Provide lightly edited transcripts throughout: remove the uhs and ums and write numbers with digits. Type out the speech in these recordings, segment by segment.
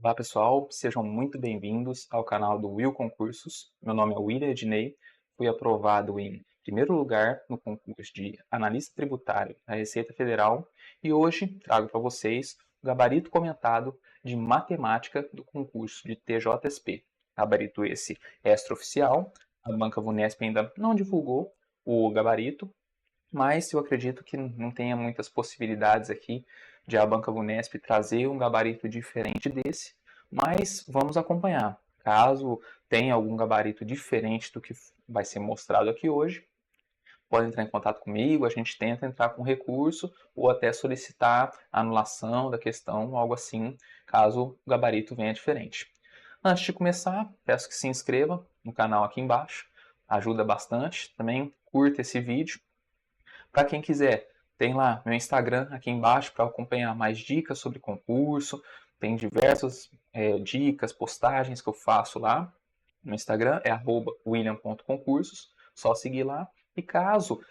Olá pessoal, sejam muito bem-vindos ao canal do Will Concursos. Meu nome é William Ednei, fui aprovado em primeiro lugar no concurso de analista tributário da Receita Federal e hoje trago para vocês o gabarito comentado de matemática do concurso de TJSP. Gabarito esse extraoficial, a banca Vunesp ainda não divulgou o gabarito, mas eu acredito que não tenha muitas possibilidades aqui de a Banca Vunesp trazer um gabarito diferente desse, mas vamos acompanhar. Caso tenha algum gabarito diferente do que vai ser mostrado aqui hoje, pode entrar em contato comigo, a gente tenta entrar com recurso ou até solicitar a anulação da questão, algo assim, caso o gabarito venha diferente. Antes de começar, peço que se inscreva no canal aqui embaixo, ajuda bastante. Também curta esse vídeo. Para quem quiser, tem lá meu Instagram aqui embaixo para acompanhar mais dicas sobre concurso. Tem diversas dicas, postagens que eu faço lá. No Instagram é @william.concursos. Só seguir lá. E caso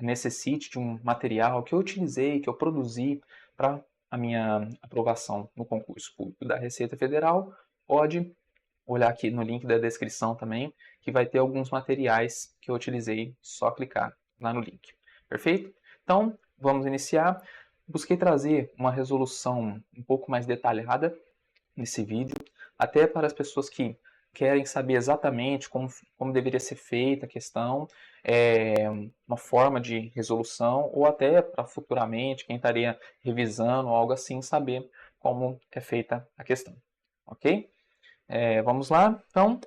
necessite de um material que eu utilizei, que eu produzi para a minha aprovação no concurso público da Receita Federal, pode olhar aqui no link da descrição também, que vai ter alguns materiais que eu utilizei, só clicar lá no link. Perfeito? Então, vamos iniciar. Busquei trazer uma resolução um pouco mais detalhada nesse vídeo, até para as pessoas que querem saber exatamente como deveria ser feita a questão, uma forma de resolução, ou até para futuramente, quem estaria revisando ou algo assim, saber como é feita a questão. Ok? Vamos lá? Então,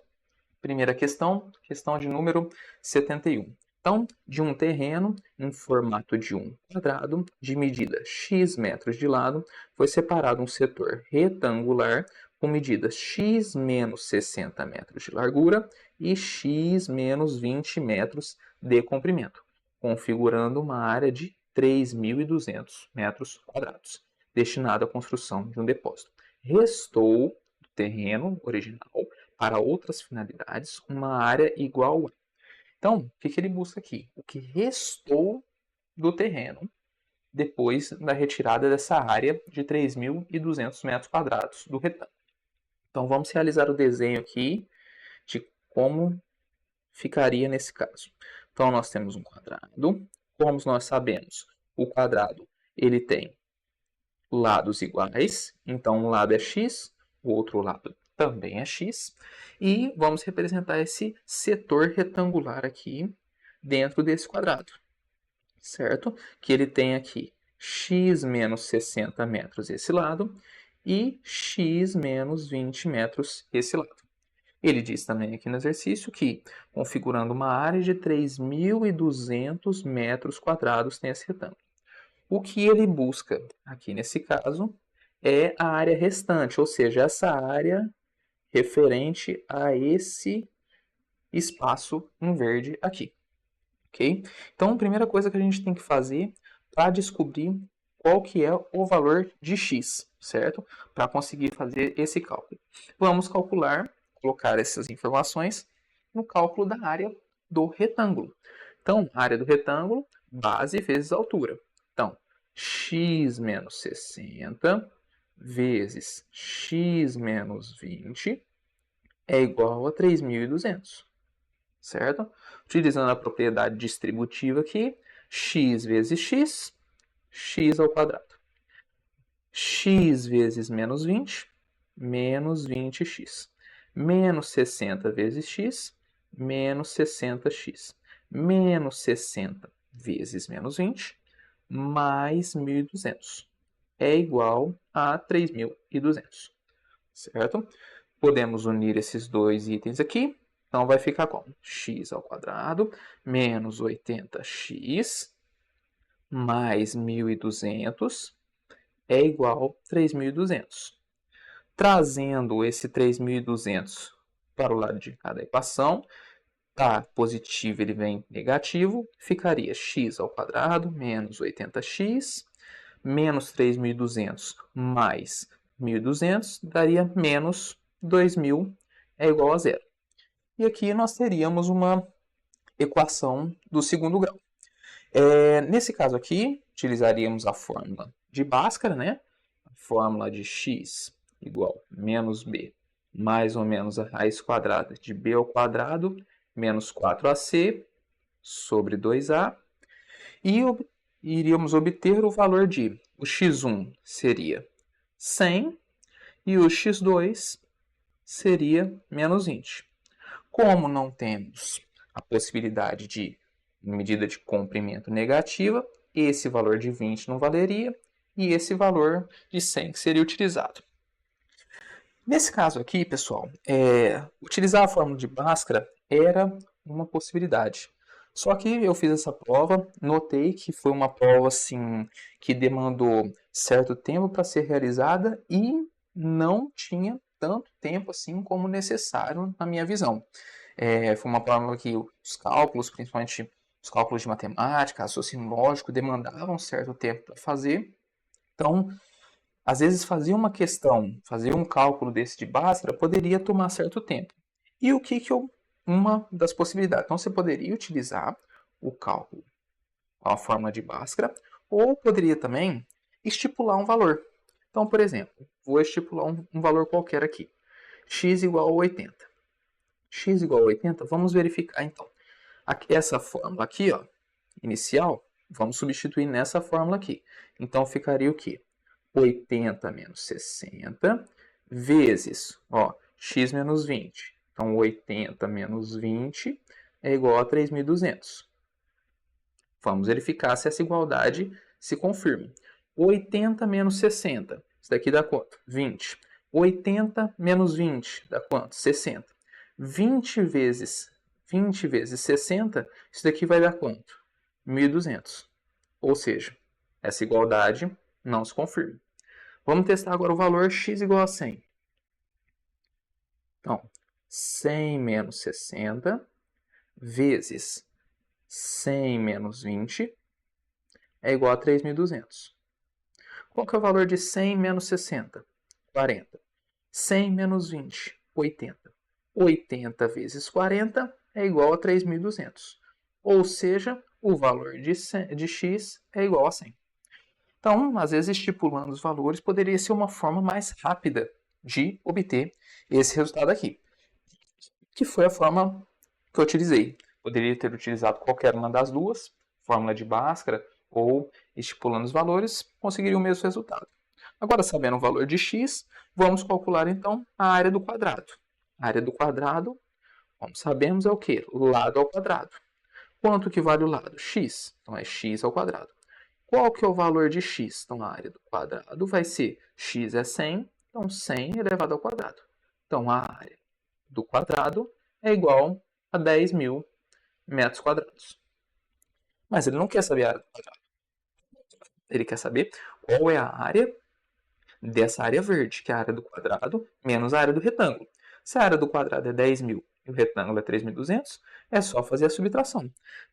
primeira questão, questão de número 71. Então, de um terreno em formato de um quadrado, de medida x metros de lado, foi separado um setor retangular com medidas x menos 60 metros de largura e x menos 20 metros de comprimento, configurando uma área de 3.200 metros quadrados, destinada à construção de um depósito. Restou do terreno original para outras finalidades uma área igual a. Então, o que ele busca aqui? O que restou do terreno depois da retirada dessa área de 3.200 metros quadrados do retângulo. Então, vamos realizar o desenho aqui de como ficaria nesse caso. Então, nós temos um quadrado. Como nós sabemos, o quadrado ele tem lados iguais. Então, um lado é x, o outro lado também é x. E vamos representar esse setor retangular aqui dentro desse quadrado, certo? Que ele tem aqui x menos 60 metros esse lado e x menos 20 metros esse lado. Ele diz também aqui no exercício que, configurando uma área de 3.200 metros quadrados, tem esse retângulo. O que ele busca aqui nesse caso é a área restante, ou seja, essa área referente a esse espaço em verde aqui. Ok? Então, a primeira coisa que a gente tem que fazer para descobrir qual que é o valor de x, certo? Para conseguir fazer esse cálculo. Vamos calcular, colocar essas informações no cálculo da área do retângulo. Então, área do retângulo, base vezes altura. Então, x menos 60 vezes x menos 20 é igual a 3.200, certo? Utilizando a propriedade distributiva aqui, x vezes x, x ao quadrado. X vezes menos 20, menos 20x. Menos 60 vezes x, menos 60x. Menos 60 vezes menos 20, mais 1.200. É igual a 3.200, certo? Podemos unir esses dois itens aqui. Então, vai ficar como? X ao quadrado menos 80x mais 1.200 é igual a 3.200. Trazendo esse 3.200 para o lado de cada equação, tá positivo, ele vem negativo, ficaria x ao quadrado menos 80x menos 3.200 mais 1.200 daria menos 2.000 é igual a zero. E aqui nós teríamos uma equação do segundo grau. Nesse caso aqui, utilizaríamos a fórmula de Bhaskara, né? A fórmula de x igual menos b mais ou menos a raiz quadrada de b ao quadrado menos 4ac sobre 2a. E iríamos obter o valor de o x1 seria 100 e o x2 seria menos 20. Como não temos a possibilidade de medida de comprimento negativa, esse valor de 20 não valeria e esse valor de 100 seria utilizado. Nesse caso aqui, pessoal, utilizar a fórmula de Bhaskara era uma possibilidade. Só que eu fiz essa prova, notei que foi uma prova assim, que demandou certo tempo para ser realizada e não tinha tanto tempo assim como necessário na minha visão. Foi uma prova que os cálculos, principalmente os cálculos de matemática, raciocínio lógico, demandavam certo tempo para fazer. Então, às vezes fazer uma questão, fazer um cálculo desse de Bhaskara poderia tomar certo tempo. E o que uma das possibilidades? Então você poderia utilizar o cálculo com a fórmula de Bhaskara ou poderia também estipular um valor. Então, por exemplo, vou estipular um valor qualquer aqui. X igual a 80. X igual a 80, vamos verificar então. Essa fórmula aqui, ó, inicial, vamos substituir nessa fórmula aqui. Então ficaria o quê? 80 menos 60 vezes, ó, x menos 20. Então, 80 menos 20 é igual a 3.200. Vamos verificar se essa igualdade se confirma. 80 menos 60, isso daqui dá quanto? 20. 80 menos 20 dá quanto? 60. 20 vezes 60, isso daqui vai dar quanto? 1.200. Ou seja, essa igualdade não se confirma. Vamos testar agora o valor x igual a 100. Então, 100 menos 60 vezes 100 menos 20 é igual a 3.200. Qual que é o valor de 100 menos 60? 40. 100 menos 20, 80. 80 vezes 40 é igual a 3.200. Ou seja, o valor de x é igual a 100. Então, às vezes, estipulando os valores poderia ser uma forma mais rápida de obter esse resultado aqui, que foi a forma que eu utilizei. Poderia ter utilizado qualquer uma das duas, fórmula de Bhaskara ou estipulando os valores, conseguiria o mesmo resultado. Agora, sabendo o valor de x, vamos calcular então a área do quadrado. A área do quadrado, como sabemos, é o quê? Lado ao quadrado. Quanto que vale o lado? X. Então, é x ao quadrado. Qual que é o valor de x? Então, a área do quadrado vai ser x é 100, então 100 elevado ao quadrado. Então, a área do quadrado é igual a 10.000 metros quadrados. Mas ele não quer saber a área do quadrado. Ele quer saber qual é a área dessa área verde, que é a área do quadrado menos a área do retângulo. Se a área do quadrado é 10.000 e o retângulo é 3.200, é só fazer a subtração.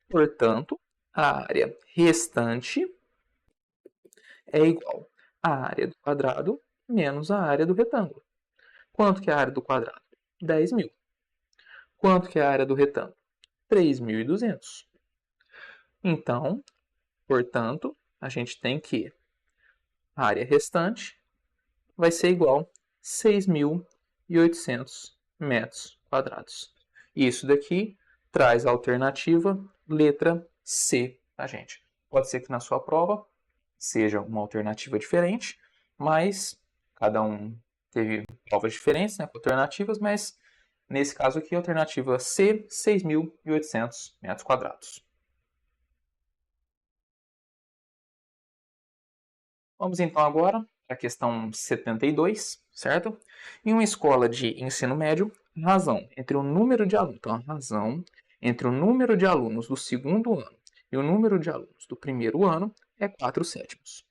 Portanto, a área restante é igual à área do quadrado menos a área do retângulo. Quanto que é a área do quadrado? 10.000. Quanto que é a área do retângulo? 3.200. Então, portanto, a gente tem que a área restante vai ser igual a 6.800 metros quadrados. Isso daqui traz a alternativa letra C para a gente. Pode ser que na sua prova seja uma alternativa diferente, mas cada um teve provas diferentes, né, com alternativas, mas nesse caso aqui a alternativa C, 6.800 metros quadrados. Vamos então agora para a questão 72, certo? Em uma escola de ensino médio, a razão entre o número de alunos, então a razão entre o número de alunos do segundo ano e o número de alunos do primeiro ano é 4/7.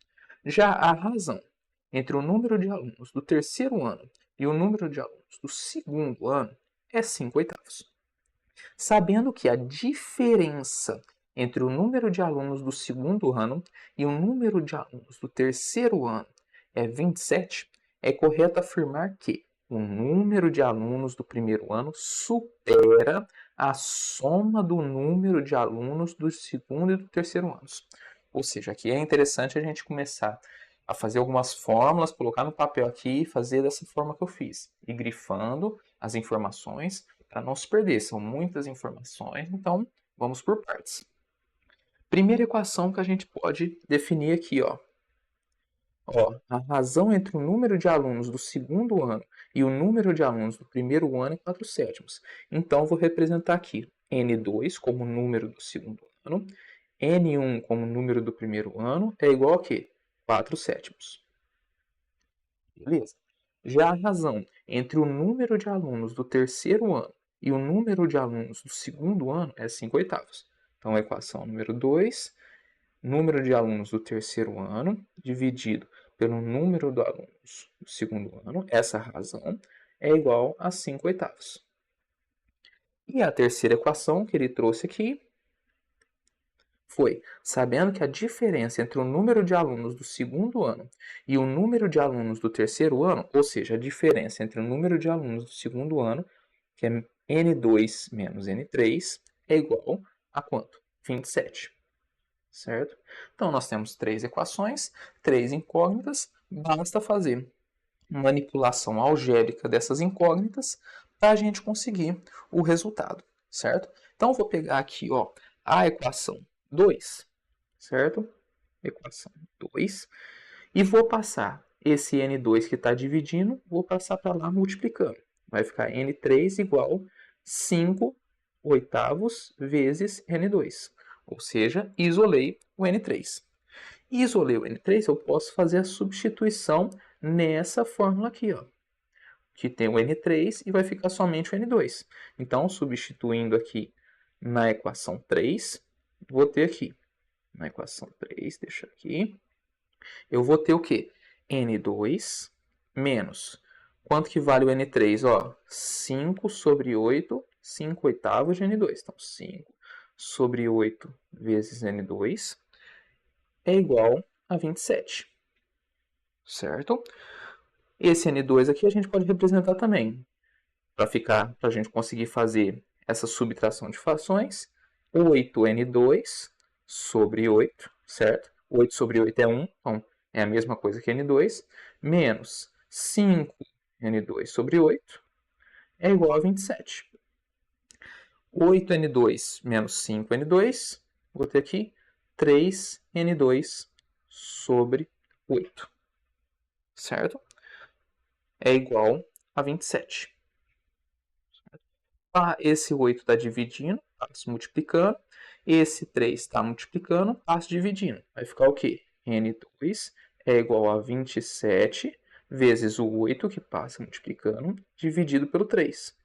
Já a razão entre o número de alunos do terceiro ano e o número de alunos do segundo ano é 5/8. Sabendo que a diferença entre o número de alunos do segundo ano e o número de alunos do terceiro ano é 27, é correto afirmar que o número de alunos do primeiro ano supera a soma do número de alunos do segundo e do terceiro anos. Ou seja, aqui é interessante a gente começar a fazer algumas fórmulas, colocar no papel aqui e fazer dessa forma que eu fiz. E grifando as informações para não se perder. São muitas informações, então vamos por partes. Primeira equação que a gente pode definir aqui, ó. A razão entre o número de alunos do segundo ano e o número de alunos do primeiro ano é 4/7. Então, vou representar aqui N2 como número do segundo ano, N1 como número do primeiro ano, é igual a quê? 4/7. Beleza? Já a razão entre o número de alunos do terceiro ano e o número de alunos do segundo ano é 5/8. Então, a equação número 2, número de alunos do terceiro ano dividido pelo número de alunos do segundo ano, essa razão, é igual a 5/8. E a terceira equação que ele trouxe aqui foi, sabendo que a diferença entre o número de alunos do segundo ano e o número de alunos do terceiro ano, ou seja, a diferença entre o número de alunos do segundo ano, que é N2 menos N3, é igual a quanto? 27. Certo? Então, nós temos 3 equações, 3 incógnitas, basta fazer manipulação algébrica dessas incógnitas para a gente conseguir o resultado, certo? Então, eu vou pegar aqui, ó, a equação 2, certo? Equação 2, e vou passar esse N2 que está dividindo, vou passar para lá multiplicando. Vai ficar N3 igual 5/8 vezes N2. Ou seja, isolei o N3. Isolei o N3, eu posso fazer a substituição nessa fórmula aqui, ó, que tem o N3 e vai ficar somente o N2. Então, substituindo aqui na equação 3, vou ter aqui, na equação 3, deixa aqui, eu vou ter o quê? N2 menos, quanto que vale o N3? Ó, 5/8, 5/8 de N2. Então, 5/8 vezes N2 é igual a 27, certo? Esse N2 aqui a gente pode representar também, para a gente conseguir fazer essa subtração de frações, 8N2/8, certo? 8/8 é 1, então é a mesma coisa que N2, menos 5N2/8 é igual a 27. 8N2 menos 5N2, vou ter aqui 3N2/8, certo? É igual a 27. Esse 8 está dividindo, passo multiplicando. Esse 3 está multiplicando, passo dividindo. Vai ficar o quê? N2 é igual a 27 vezes o 8, que passa multiplicando, dividido pelo 3.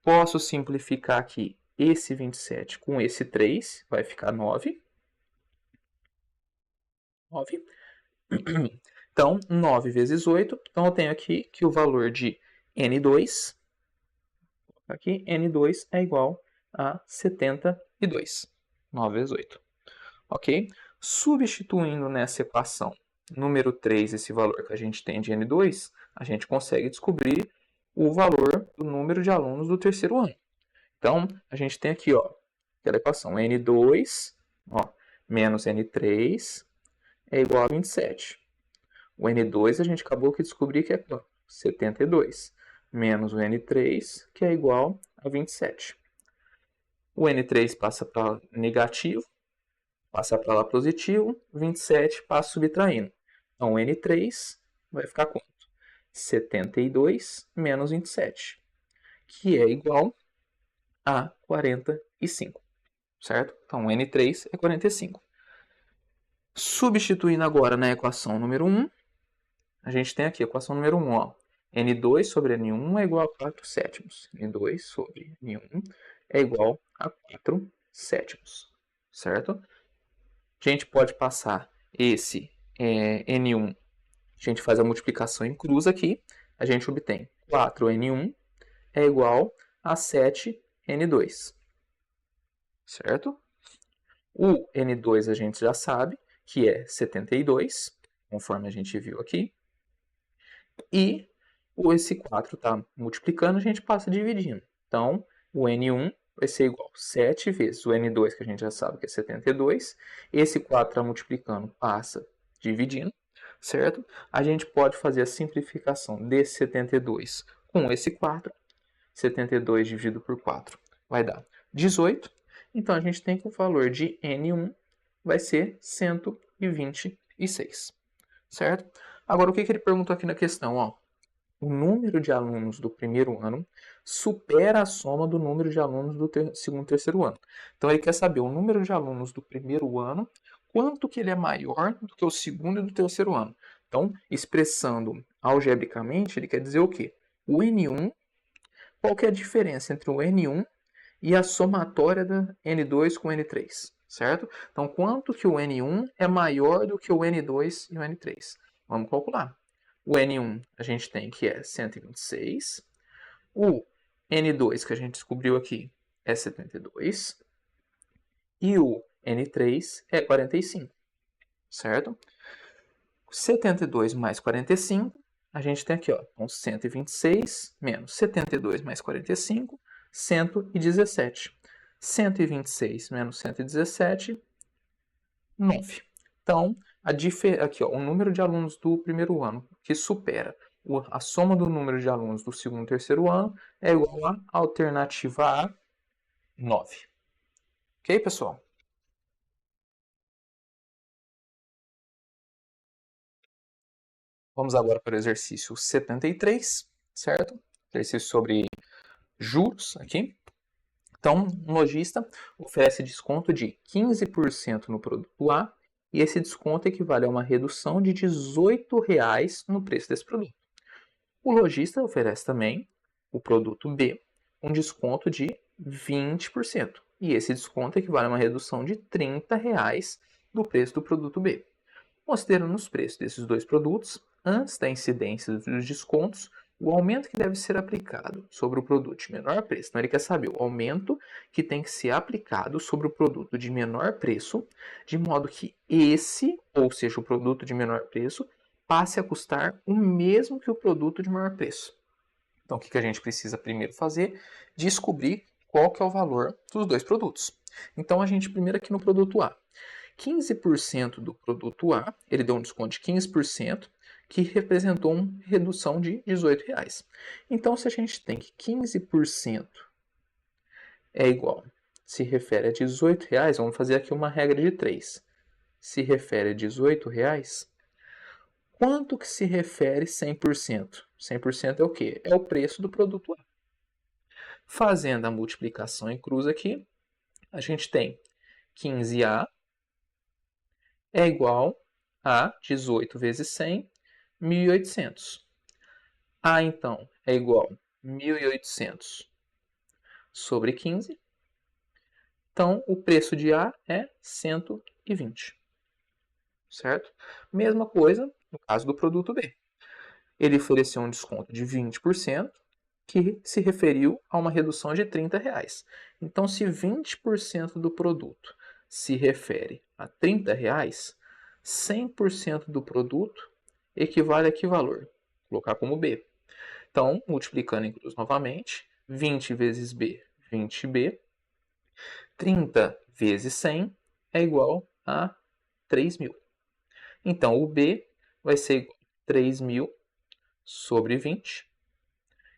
Posso simplificar aqui esse 27 com esse 3, vai ficar 9. 9. Então, 9 vezes 8. Então, eu tenho aqui que o valor de N2, aqui, N2 é igual a 72. 9 vezes 8. Ok? Substituindo nessa equação número 3, esse valor que a gente tem de N2, a gente consegue descobrir o valor do número de alunos do terceiro ano. Então, a gente tem aqui, ó, aquela equação N2, ó, menos N3 é igual a 27. O N2 a gente acabou de descobrir que é 72, menos o N3, que é igual a 27. O N3 passa para negativo, passa para lá positivo, 27 passa subtraindo. Então, o N3 vai ficar quanto? 72 menos 27, que é igual a 45, certo? Então, o N3 é 45. Substituindo agora na equação número 1, a gente tem aqui a equação número 1, ó. N2 sobre N1 é igual a 4/7. N2 sobre N1 é igual a 4/7, certo? A gente pode passar esse N1, a gente faz a multiplicação em cruz aqui, a gente obtém 4N1 é igual a 7N2, certo? O N2 a gente já sabe que é 72, conforme a gente viu aqui. E esse 4 está multiplicando, a gente passa dividindo. Então, o N1 vai ser igual a 7 vezes o N2, que a gente já sabe que é 72. Esse 4 está multiplicando, passa dividindo. certo? A gente pode fazer a simplificação desse 72 com esse 4. 72 dividido por 4 vai dar 18. Então, a gente tem que o valor de N1 vai ser 126, certo? Agora, o que ele perguntou aqui na questão? Ó, o número de alunos do primeiro ano supera a soma do número de alunos do segundo e terceiro ano. Então, ele quer saber o número de alunos do primeiro ano, quanto que ele é maior do que o segundo e do terceiro ano. Então, expressando algebricamente, ele quer dizer o quê? O N1, qual que é a diferença entre o N1 e a somatória da N2 com N3, certo? Então, quanto que o N1 é maior do que o N2 e o N3? Vamos calcular. O N1 a gente tem que é 126. O N2 que a gente descobriu aqui é 72. E o N3 é 45, certo? 72 mais 45, a gente tem aqui, ó, então 126 menos 72 mais 45, 117. 126 menos 117, 9. Então, aqui, ó, o número de alunos do primeiro ano que supera a soma do número de alunos do segundo e terceiro ano é igual a alternativa A, 9. Ok, pessoal? Vamos agora para o exercício 73, certo? Exercício sobre juros aqui. Então, um lojista oferece desconto de 15% no produto A e esse desconto equivale a uma redução de R$ 18 no preço desse produto. O lojista oferece também o produto B um desconto de 20% e esse desconto equivale a uma redução de R$ 30 do preço do produto B. Considerando os preços desses dois produtos, antes da incidência dos descontos, o aumento que deve ser aplicado sobre o produto de menor preço. Então, ele quer saber o aumento que tem que ser aplicado sobre o produto de menor preço, de modo que esse, ou seja, o produto de menor preço, passe a custar o mesmo que o produto de maior preço. Então, o que a gente precisa primeiro fazer? Descobrir qual que é o valor dos dois produtos. Então, a gente primeiro aqui no produto A. 15% do produto A, ele deu um desconto de 15%, que representou uma redução de R$ 18. Então, se a gente tem que 15% é igual, se refere a R$ 18, vamos fazer aqui uma regra de 3. Se refere a R$ 18, quanto que se refere 100%? 100% é o quê? É o preço do produto A. Fazendo a multiplicação em cruz aqui, a gente tem 15A é igual a 18 vezes 100, 1.800. A, então, é igual a 1.800 sobre 15. Então, o preço de A é 120. Certo? Mesma coisa no caso do produto B. Ele ofereceu um desconto de 20%, que se referiu a uma redução de R$ 30. Então, se 20% do produto se refere a R$ 30, 100% do produto equivale a que valor? Vou colocar como B. Então, multiplicando em cruz novamente, 20 vezes B, 20B. 30 vezes 100 é igual a 3.000. Então, o B vai ser igual a 3.000 sobre 20,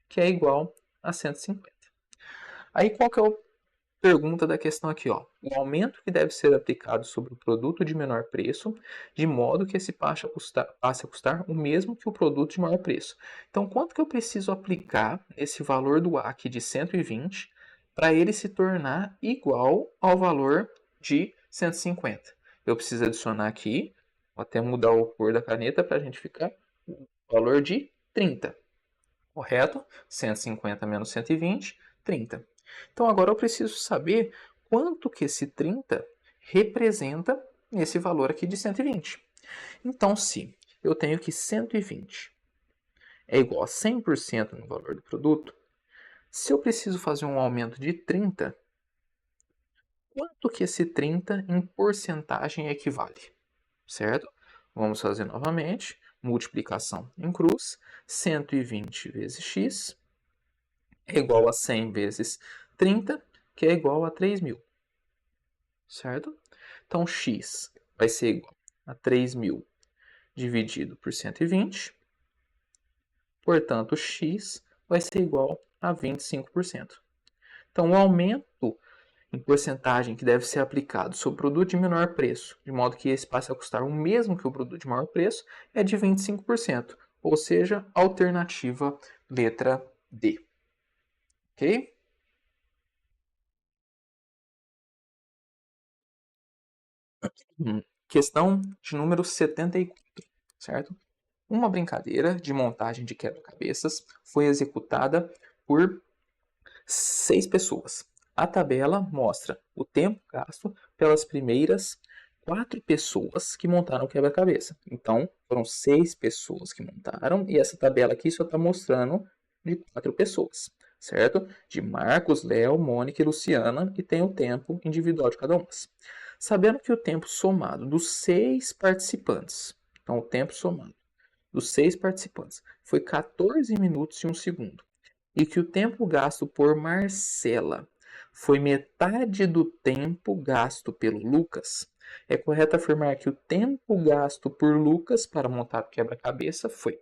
que é igual a 150. Aí, qual que é a pergunta da questão aqui? Ó? O aumento que deve ser aplicado sobre o produto de menor preço, de modo que esse passe a custar o mesmo que o produto de maior preço. Então, quanto que eu preciso aplicar esse valor do A aqui de 120 para ele se tornar igual ao valor de 150? Eu preciso adicionar aqui, vou até mudar a cor da caneta para a gente ficar o valor de 30. Correto? 150 menos 120, 30. Então agora eu preciso saber quanto que esse 30 representa nesse valor aqui de 120. Então, se eu tenho que 120 é igual a 100% no valor do produto, se eu preciso fazer um aumento de 30, quanto que esse 30 em porcentagem equivale? Certo? Vamos fazer novamente. Multiplicação em cruz. 120 vezes x é igual a 100 vezes 30, que é igual a 3.000. Certo? Então, x vai ser igual a 3.000 dividido por 120. Portanto, x vai ser igual a 25%. Então, o aumento em porcentagem que deve ser aplicado sobre o produto de menor preço, de modo que esse passe a custar o mesmo que o produto de maior preço, é de 25%, ou seja, alternativa letra D. Ok? Questão de número 74, certo? Uma brincadeira de montagem de quebra-cabeças foi executada por 6 pessoas. A tabela mostra o tempo gasto pelas primeiras 4 pessoas que montaram o quebra-cabeça. Então, foram 6 pessoas que montaram e essa tabela aqui só está mostrando de 4 pessoas, certo? De Marcos, Léo, Mônica e Luciana, e tem o tempo individual de cada uma. Sabendo que o tempo somado dos 6 participantes, então o tempo somado dos 6 participantes foi 14 minutos e 1 segundo, e que o tempo gasto por Marcela foi metade do tempo gasto pelo Lucas, é correto afirmar que o tempo gasto por Lucas para montar o quebra-cabeça foi.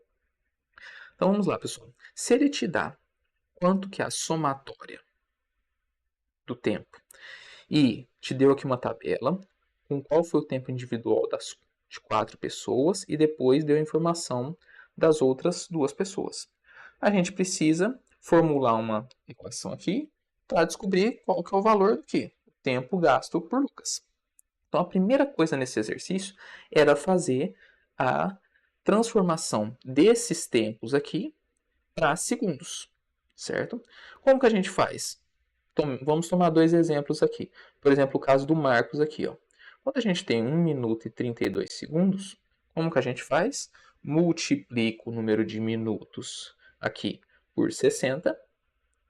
Então vamos lá, pessoal. Se ele te dá quanto que é a somatória do tempo e te deu aqui uma tabela com qual foi o tempo individual de 4 pessoas e depois deu a informação das outras 2 pessoas, a gente precisa formular uma equação aqui para descobrir qual que é o valor do que? O tempo gasto por Lucas. Então, a primeira coisa nesse exercício era fazer a transformação desses tempos aqui para segundos, certo? Como que a gente faz? Vamos tomar 2 exemplos aqui. Por exemplo, o caso do Marcos aqui. Ó. Quando a gente tem 1 minuto e 32 segundos, como que a gente faz? Multiplica o número de minutos aqui por 60.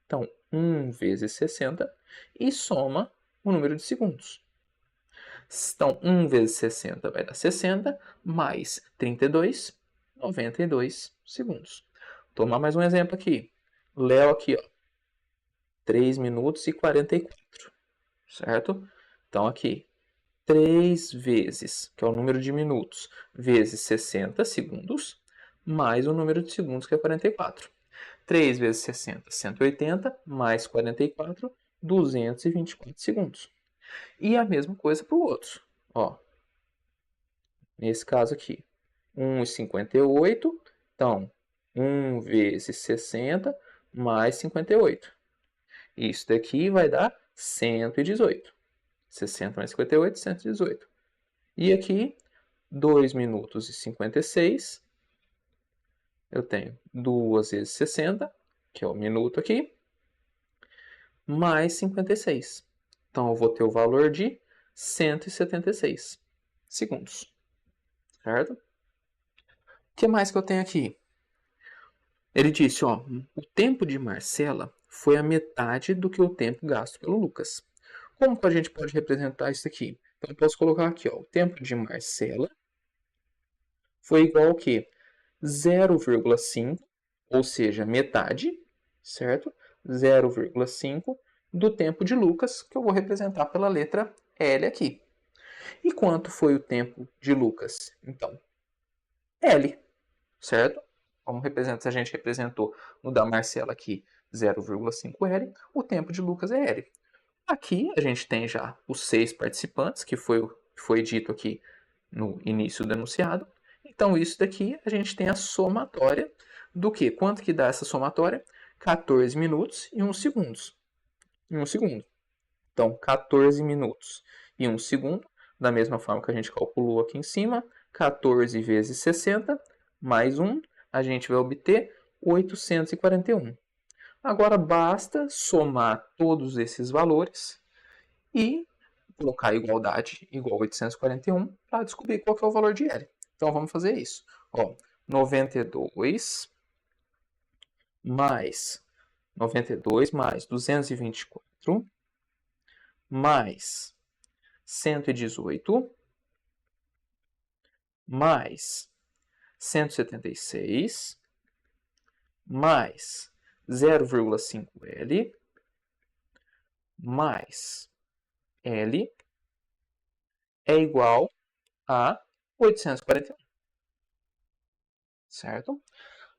Então, 1 vezes 60 e soma o número de segundos. Então, 1 vezes 60 vai dar 60, mais 32, 92 segundos. Vou tomar mais um exemplo aqui. Léo aqui, ó, 3 minutos e 44, certo? Então, aqui, 3 vezes, que é o número de minutos, vezes 60 segundos, mais o número de segundos, que é 44. 3 vezes 60, 180, mais 44, 224 segundos. E a mesma coisa para o outro. Ó, nesse caso aqui, 1,58. Então, 1 vezes 60 mais 58. Isso daqui vai dar 118. 60 mais 58, 118. E aqui, 2 minutos e 56. Eu tenho 2 vezes 60, que é o minuto aqui, mais 56. Então, eu vou ter o valor de 176 segundos. Certo? O que mais que eu tenho aqui? Ele disse, ó, o tempo de Marcela foi a metade do que o tempo gasto pelo Lucas. Como que a gente pode representar isso aqui? Então, eu posso colocar aqui, ó, o tempo de Marcela foi igual ao quê? 0,5, ou seja, metade, certo? 0,5 do tempo de Lucas, que eu vou representar pela letra L aqui. E quanto foi o tempo de Lucas? Então, L, certo? Como a gente representou no da Marcela aqui 0,5L, o tempo de Lucas é L. Aqui a gente tem já os 6 participantes, que foi dito aqui no início do enunciado. Então, isso daqui a gente tem a somatória do que? Quanto que dá essa somatória? 14 minutos e 1 segundos. Em 1 segundo. Então, 14 minutos e 1 segundo, da mesma forma que a gente calculou aqui em cima, 14 vezes 60, mais 1, a gente vai obter 841. Agora, basta somar todos esses valores e colocar a igualdade igual a 841 para descobrir qual que é o valor de L. Então, vamos fazer isso. Ó, 92 mais 92 mais 224 mais 118 mais 176 mais 0,5L mais L é igual a 841. certo?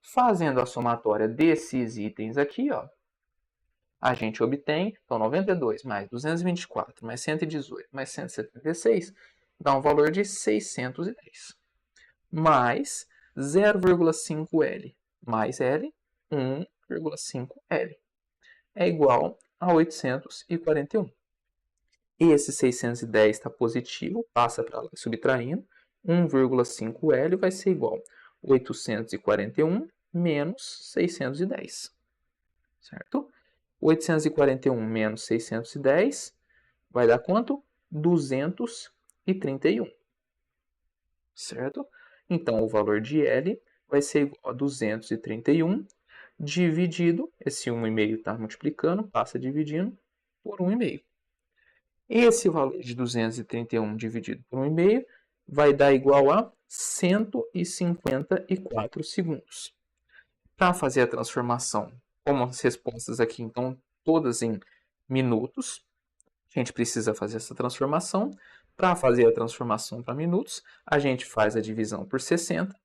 Fazendo a somatória desses itens aqui, ó, a gente obtém, então, 92 mais 224 mais 118 mais 176 dá um valor de 610. Mais 0,5L mais L, 1,5L. É igual a 841. Esse 610 está positivo, passa para lá subtraindo. 1,5L vai ser igual a 841 menos 610. Certo? 841 menos 610 vai dar quanto? 231. Certo? Então, o valor de L vai ser igual a 231 dividido, esse 1,5 está multiplicando, passa dividindo, por 1,5. Esse valor de 231 dividido por 1,5 vai dar igual a 154 segundos. Para fazer a transformação, como as respostas aqui estão todas em minutos, a gente precisa fazer essa transformação. Para fazer a transformação para minutos, a gente faz a divisão por 60.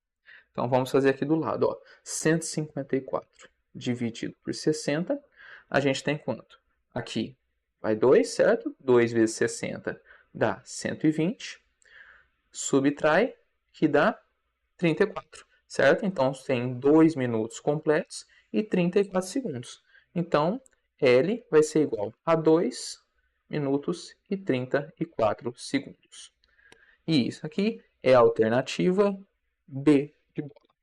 Então, vamos fazer aqui do lado, ó, 154 dividido por 60, a gente tem quanto? Aqui vai 2, certo? 2 vezes 60 dá 120. Subtrai, que dá 34, certo? Então, tem 2 minutos completos e 34 segundos. Então, L vai ser igual a 2 minutos e 34 segundos. E isso aqui é a alternativa B de bola.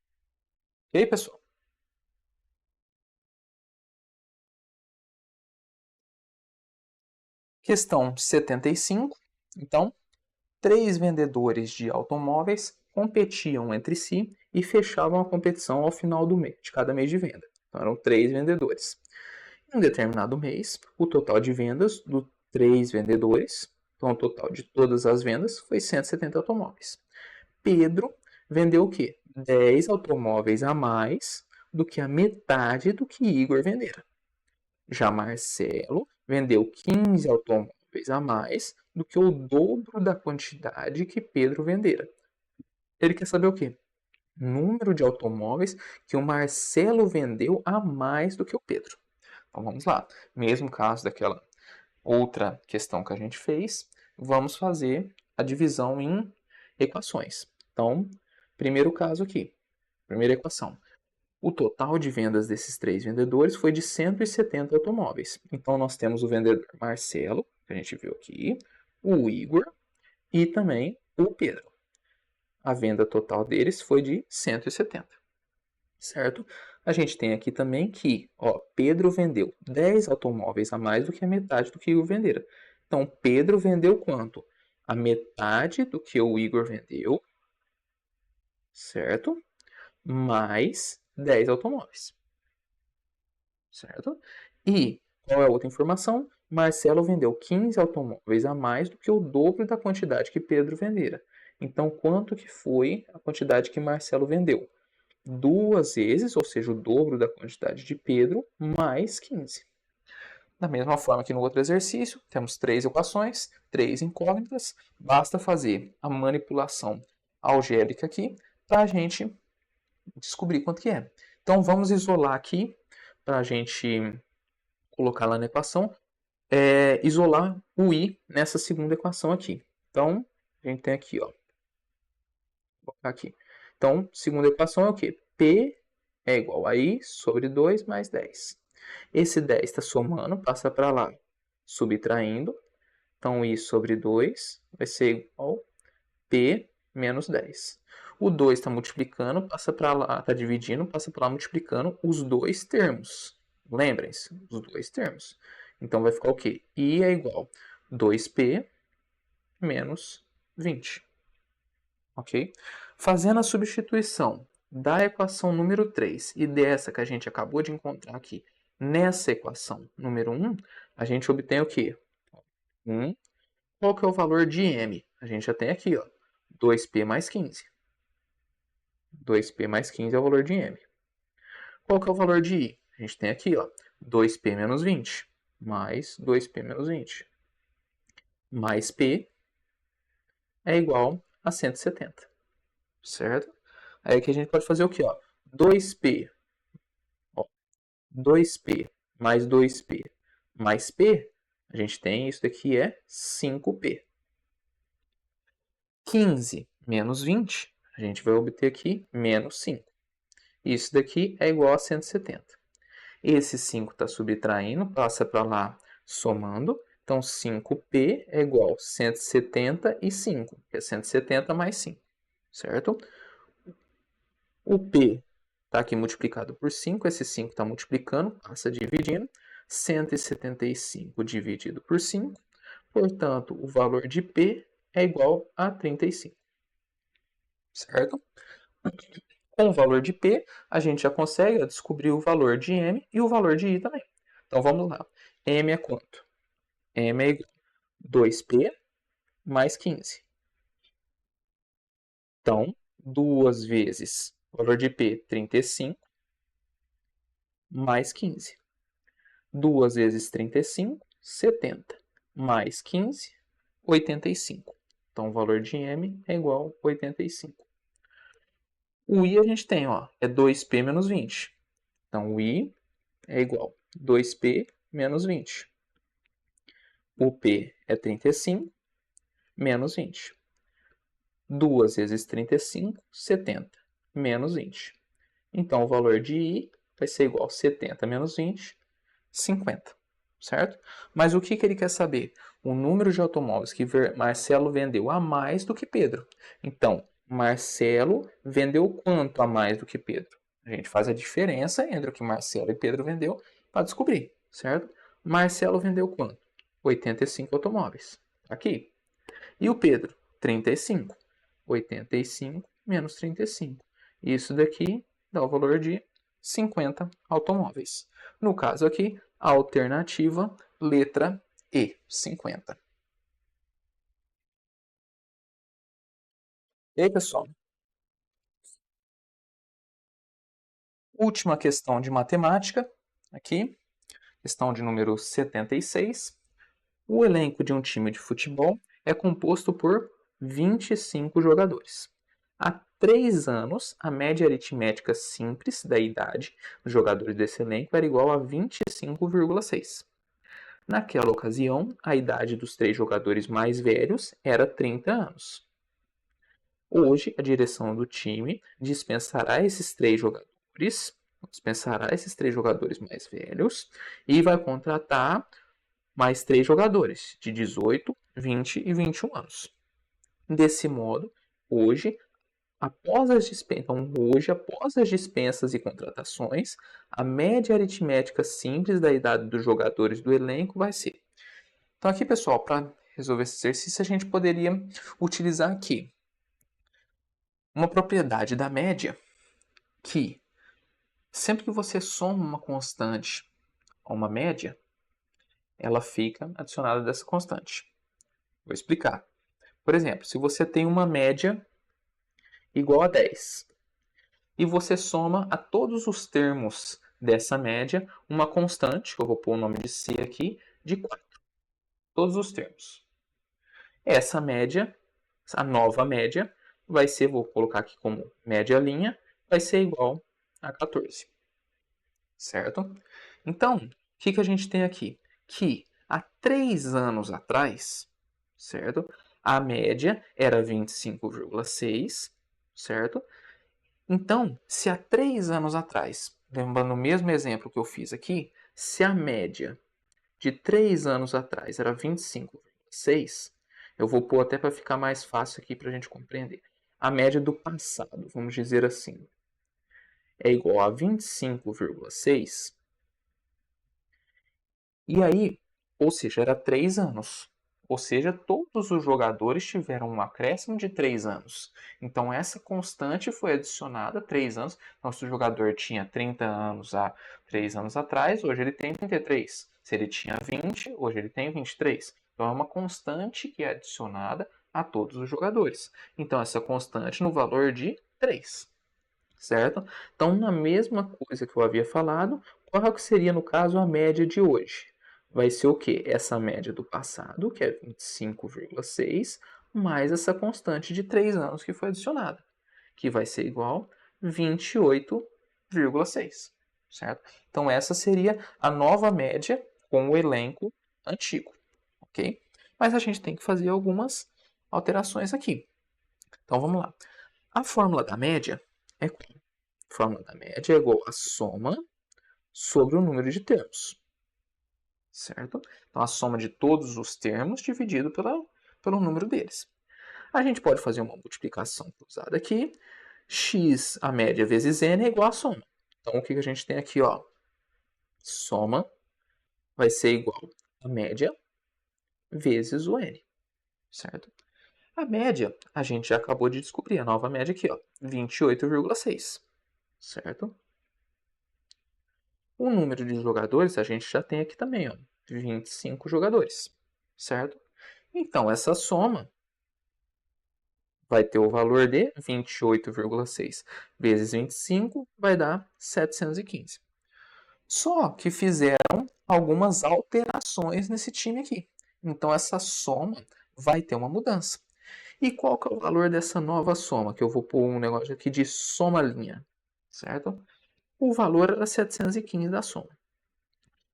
Ok, pessoal? Questão 75. Então, 3 vendedores de automóveis competiam entre si e fechavam a competição ao final do mês, de cada mês de venda. Então, eram 3 vendedores. Em um determinado mês, o total de vendas dos 3 vendedores, então o total de todas as vendas, foi 170 automóveis. Pedro vendeu o quê? 10 automóveis a mais do que a metade do que Igor vendera. Já Marcelo vendeu 15 automóveis a mais do que o dobro da quantidade que Pedro vendera. Ele quer saber o quê? Número de automóveis que o Marcelo vendeu a mais do que o Pedro. Então vamos lá. Mesmo caso daquela outra questão que a gente fez, vamos fazer a divisão em equações. Então, primeiro caso aqui, primeira equação. O total de vendas desses 3 vendedores foi de 170 automóveis. Então, nós temos o vendedor Marcelo, que a gente viu aqui, o Igor e também o Pedro. A venda total deles foi de 170, certo? A gente tem aqui também que, ó, Pedro vendeu 10 automóveis a mais do que a metade do que o vendera. Então, Pedro vendeu quanto? A metade do que o Igor vendeu, certo? Mais 10 automóveis, certo? E qual é a outra informação? Marcelo vendeu 15 automóveis a mais do que o dobro da quantidade que Pedro vendera. Então, quanto que foi a quantidade que Marcelo vendeu? 2 vezes, ou seja, o dobro da quantidade de Pedro, mais 15. Da mesma forma que no outro exercício, temos 3 equações, 3 incógnitas. Basta fazer a manipulação algébrica aqui para a gente descobrir quanto que é. Então, vamos isolar aqui para a gente colocar lá na equação, isolar o i nessa segunda equação aqui. Então, a gente tem aqui, ó, vou colocar aqui. Então, segunda equação é o quê? P é igual a i sobre 2 mais 10. Esse 10 está somando, passa para lá, subtraindo. Então, i sobre 2 vai ser igual a p menos 10. O 2 está multiplicando, passa para lá, está dividindo, passa para lá multiplicando os dois termos. Lembrem-se, os dois termos. Então vai ficar o quê? I é igual a 2p menos 20. Ok? Fazendo a substituição da equação número 3 e dessa que a gente acabou de encontrar aqui nessa equação número 1, a gente obtém o quê? 1. Qual que é o valor de m? A gente já tem aqui, ó, 2p mais 15. 2p mais 15 é o valor de m. Qual que é o valor de i? A gente tem aqui, ó, 2p menos 20, mais 2p menos 20, mais p é igual a 170, certo? Aí aqui a gente pode fazer o quê? Ó? 2P, ó, 2P mais 2P mais P, a gente tem isso daqui é 5P. 15 menos 20, a gente vai obter aqui menos 5. Isso daqui é igual a 170. Esse 5 está subtraindo, passa para lá somando. Então, 5P é igual a 175, que é 170 mais 5, certo? O P está aqui multiplicado por 5, esse 5 está multiplicando, passa dividindo. 175 dividido por 5, portanto, o valor de P é igual a 35, certo? Com o valor de P, a gente já consegue descobrir o valor de M e o valor de I também. Então, vamos lá. M é quanto? M é igual a 2P mais 15. Então, 2 vezes o valor de P, 35, mais 15. 2 vezes 35, 70. Mais 15, 85. Então, o valor de M é igual a 85. O I a gente tem, ó, é 2P menos 20. Então, o I é igual a 2P menos 20. O P é 35 menos 20. 2 vezes 35, 70. Menos 20. Então, o valor de I vai ser igual a 70 menos 20, 50. Certo? Mas o que ele quer saber? O número de automóveis que Marcelo vendeu a mais do que Pedro. Então, Marcelo vendeu quanto a mais do que Pedro? A gente faz a diferença entre o que Marcelo e Pedro vendeu para descobrir, certo? Marcelo vendeu quanto? 85 automóveis. Aqui. E o Pedro? 35. 85 menos 35. Isso daqui dá o valor de 50 automóveis. No caso aqui, a alternativa letra E, 50. E aí, pessoal? Última questão de matemática, aqui, questão de número 76. O elenco de um time de futebol é composto por 25 jogadores. Há 3 anos, a média aritmética simples da idade dos jogadores desse elenco era igual a 25,6. Naquela ocasião, a idade dos 3 jogadores mais velhos era 30 anos. Hoje, a direção do time dispensará esses 3 jogadores mais velhos e vai contratar mais 3 jogadores de 18, 20 e 21 anos. Desse modo, hoje, após as dispensas e contratações, a média aritmética simples da idade dos jogadores do elenco vai ser. Então aqui, pessoal, para resolver esse exercício, a gente poderia utilizar aqui uma propriedade da média que, sempre que você soma uma constante a uma média, ela fica adicionada dessa constante. Vou explicar. Por exemplo, se você tem uma média igual a 10 e você soma a todos os termos dessa média uma constante, que eu vou pôr o nome de C aqui, de 4. Todos os termos. Essa média, a nova média, vai ser, vou colocar aqui como média linha, vai ser igual a 14. Certo? Então, o que a gente tem aqui? Que há 3 anos atrás, certo? A média era 25,6, certo? Então, se há 3 anos atrás, lembrando o mesmo exemplo que eu fiz aqui, se a média de 3 anos atrás era 25,6, eu vou pôr até para ficar mais fácil aqui para a gente compreender. A média do passado, vamos dizer assim, é igual a 25,6. E aí, ou seja, era 3 anos. Ou seja, todos os jogadores tiveram um acréscimo de 3 anos. Então, essa constante foi adicionada 3 anos. Então, se o jogador tinha 30 anos há 3 anos atrás, hoje ele tem 33. Se ele tinha 20, hoje ele tem 23. Então, é uma constante que é adicionada a todos os jogadores. Então, essa constante no valor de 3. Certo? Então, na mesma coisa que eu havia falado, qual que seria, no caso, a média de hoje? Vai ser o quê? Essa média do passado, que é 25,6, mais essa constante de 3 anos que foi adicionada, que vai ser igual 28,6, certo? Então essa seria a nova média com o elenco antigo, ok? Mas a gente tem que fazer algumas alterações aqui. Então vamos lá. A fórmula da média é qual? A fórmula da média é igual a soma sobre o número de termos, certo? Então a soma de todos os termos dividido pelo número deles. A gente pode fazer uma multiplicação cruzada aqui. X, a média, vezes n é igual a soma. Então o que a gente tem aqui? Ó? Soma vai ser igual a média vezes o n, certo? A média, a gente já acabou de descobrir, a nova média aqui, ó, 28,6, certo? O número de jogadores a gente já tem aqui também, ó, 25 jogadores, certo? Então, essa soma vai ter o valor de 28,6 vezes 25 vai dar 715. Só que fizeram algumas alterações nesse time aqui. Então, essa soma vai ter uma mudança. E qual que é o valor dessa nova soma? Que eu vou pôr um negócio aqui de soma linha, certo? O valor era 715 da soma.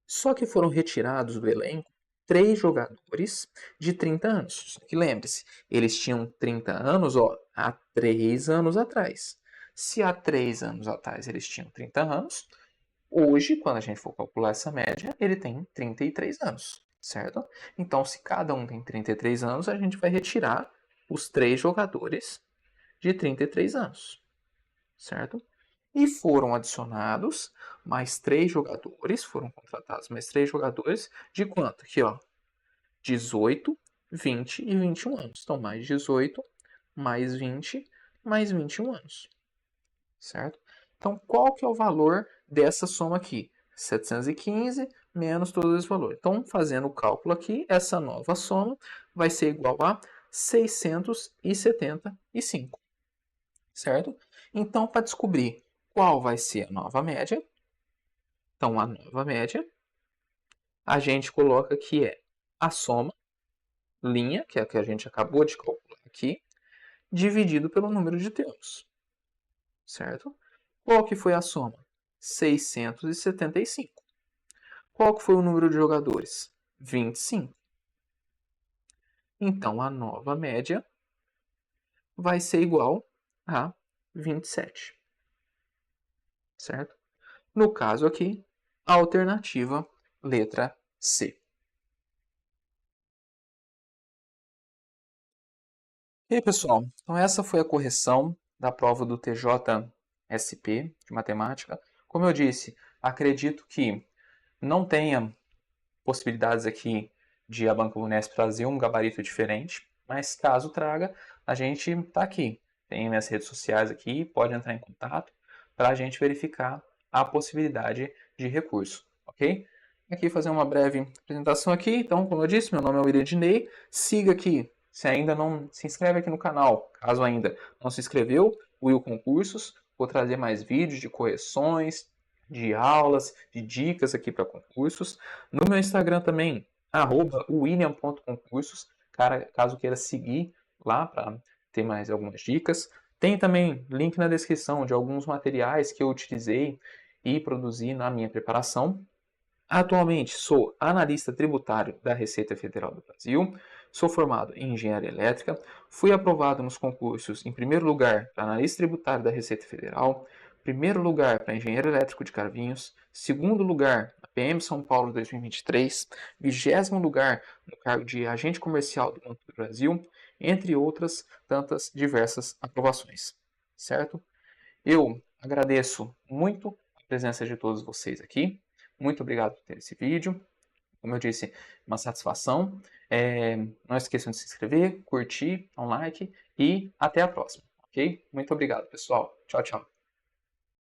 Só que foram retirados do elenco 3 jogadores de 30 anos. Só que lembre-se, eles tinham 30 anos há 3 anos atrás. Se há 3 anos atrás eles tinham 30 anos, hoje, quando a gente for calcular essa média, ele tem 33 anos, certo? Então, se cada um tem 33 anos, a gente vai retirar os 3 jogadores de 33 anos, certo? E foram adicionados mais 3 jogadores, foram contratados mais 3 jogadores de quanto? Aqui, ó, 18, 20 e 21 anos. Então, mais 18, mais 20, mais 21 anos, certo? Então, qual que é o valor dessa soma aqui? 715 menos todo esse valor. Então, fazendo o cálculo aqui, essa nova soma vai ser igual a 675, certo? Então, para descobrir qual vai ser a nova média, então a nova média, a gente coloca que é a soma, linha, que é a que a gente acabou de calcular aqui, dividido pelo número de termos, certo? Qual que foi a soma? 675. Qual que foi o número de jogadores? 25. Então, a nova média vai ser igual a 27, certo? No caso aqui, a alternativa letra C. E aí, pessoal, então essa foi a correção da prova do TJSP de matemática. Como eu disse, acredito que não tenha possibilidades aqui de a Banca Unesp trazer um gabarito diferente, mas caso traga, a gente está aqui. Tem minhas redes sociais aqui, pode entrar em contato para a gente verificar a possibilidade de recurso, ok? Aqui fazer uma breve apresentação aqui. Então, como eu disse, meu nome é William Ednei. Siga aqui, se ainda não se inscreve aqui no canal, caso ainda não se inscreveu, Will Concursos. Vou trazer mais vídeos de correções, de aulas, de dicas aqui para concursos. No meu Instagram também, @william.concursos, caso queira seguir lá para ter mais algumas dicas. Tem também link na descrição de alguns materiais que eu utilizei e produzi na minha preparação. Atualmente sou analista tributário da Receita Federal do Brasil, sou formado em engenharia elétrica, fui aprovado nos concursos em primeiro lugar para analista tributário da Receita Federal, primeiro lugar para engenheiro elétrico de Carvinhos, segundo lugar na PM São Paulo 2023, 20º lugar no cargo de agente comercial do Banco do Brasil, entre outras tantas diversas aprovações, certo? Eu agradeço muito a presença de todos vocês aqui. Muito obrigado por ter esse vídeo. Como eu disse, uma satisfação. Não esqueçam de se inscrever, curtir, dar um like e até a próxima, ok? Muito obrigado, pessoal. Tchau, tchau.